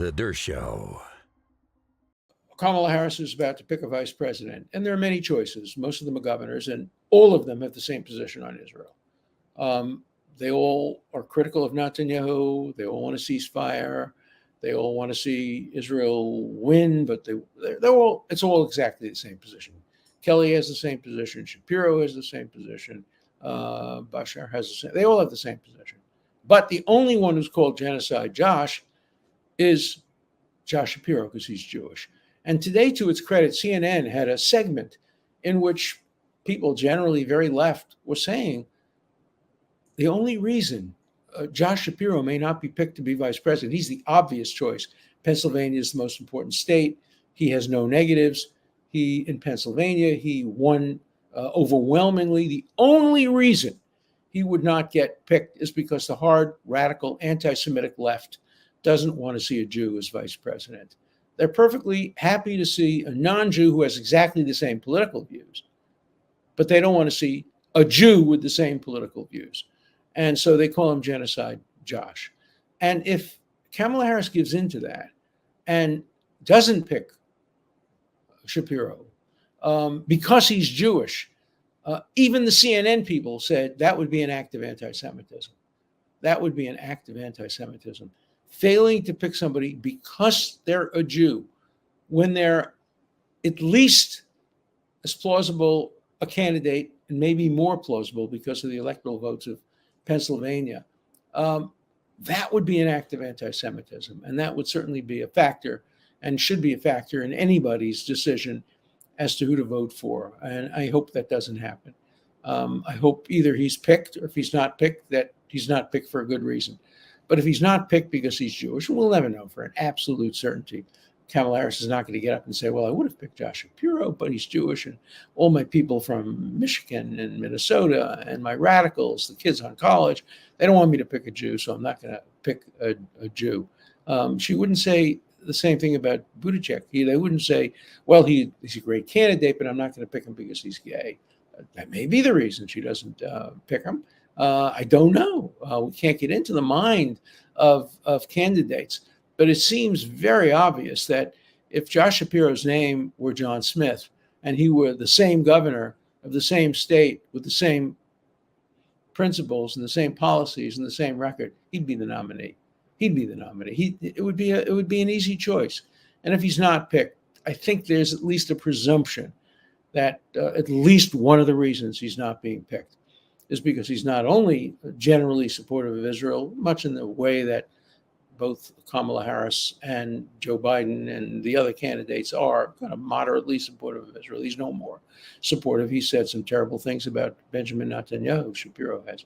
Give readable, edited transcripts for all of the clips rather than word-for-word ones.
The Dershow. Kamala Harris is about to pick a vice president, and there are many choices. Most of them are governors, and all of them have the same position on Israel. They all are critical of Netanyahu. They all want a ceasefire. They all want to see Israel win, but it's all exactly the same position. Kelly has the same position. Shapiro has the same position. Bashar has the same. They all have the same position. But the only one who's called genocide Josh is Josh Shapiro, because he's Jewish. And today, to its credit, CNN had a segment in which people, generally very left, were saying the only reason Josh Shapiro may not be picked to be vice president, he's the obvious choice. Pennsylvania is the most important state. He has no negatives. In Pennsylvania, he won overwhelmingly. The only reason he would not get picked is because the hard, radical, anti-Semitic left doesn't want to see a Jew as vice president. They're perfectly happy to see a non-Jew who has exactly the same political views, but they don't want to see a Jew with the same political views. And so they call him genocide Josh. And if Kamala Harris gives into that and doesn't pick Shapiro because he's Jewish, even the CNN people said that would be an act of anti-Semitism. That would be an act of anti-Semitism. Failing to pick somebody because they're a Jew, when they're at least as plausible a candidate, and maybe more plausible because of the electoral votes of Pennsylvania, that would be an act of anti-Semitism. And that would certainly be a factor and should be a factor in anybody's decision as to who to vote for. And I hope that doesn't happen. I hope either he's picked, or if he's not picked, that he's not picked for a good reason. But if he's not picked because he's Jewish, we'll never know for an absolute certainty. Kamala Harris is not going to get up and say, well, I would have picked Josh Shapiro, but he's Jewish, and all my people from Michigan and Minnesota and my radicals, the kids on college, they don't want me to pick a Jew, so I'm not going to pick a Jew. She wouldn't say the same thing about Buttigieg. They wouldn't say, well, he's a great candidate, but I'm not going to pick him because he's gay. That may be the reason she doesn't pick him. I don't know. We can't get into the mind of candidates. But it seems very obvious that if Josh Shapiro's name were John Smith and he were the same governor of the same state with the same principles and the same policies and the same record, he'd be the nominee. He'd be the nominee. It would be an easy choice. And if he's not picked, I think there's at least a presumption that at least one of the reasons he's not being picked is because he's not only generally supportive of Israel, much in the way that both Kamala Harris and Joe Biden and the other candidates are kind of moderately supportive of Israel. He's no more supportive. He said some terrible things about Benjamin Netanyahu, Shapiro has.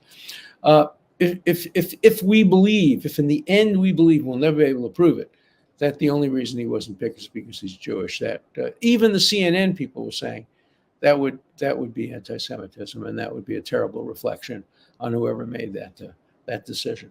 If we believe, if in the end we believe, we'll never be able to prove it, that the only reason he wasn't picked is because he's Jewish, that even the CNN people were saying that would be anti-Semitism, and that would be a terrible reflection on whoever made that decision.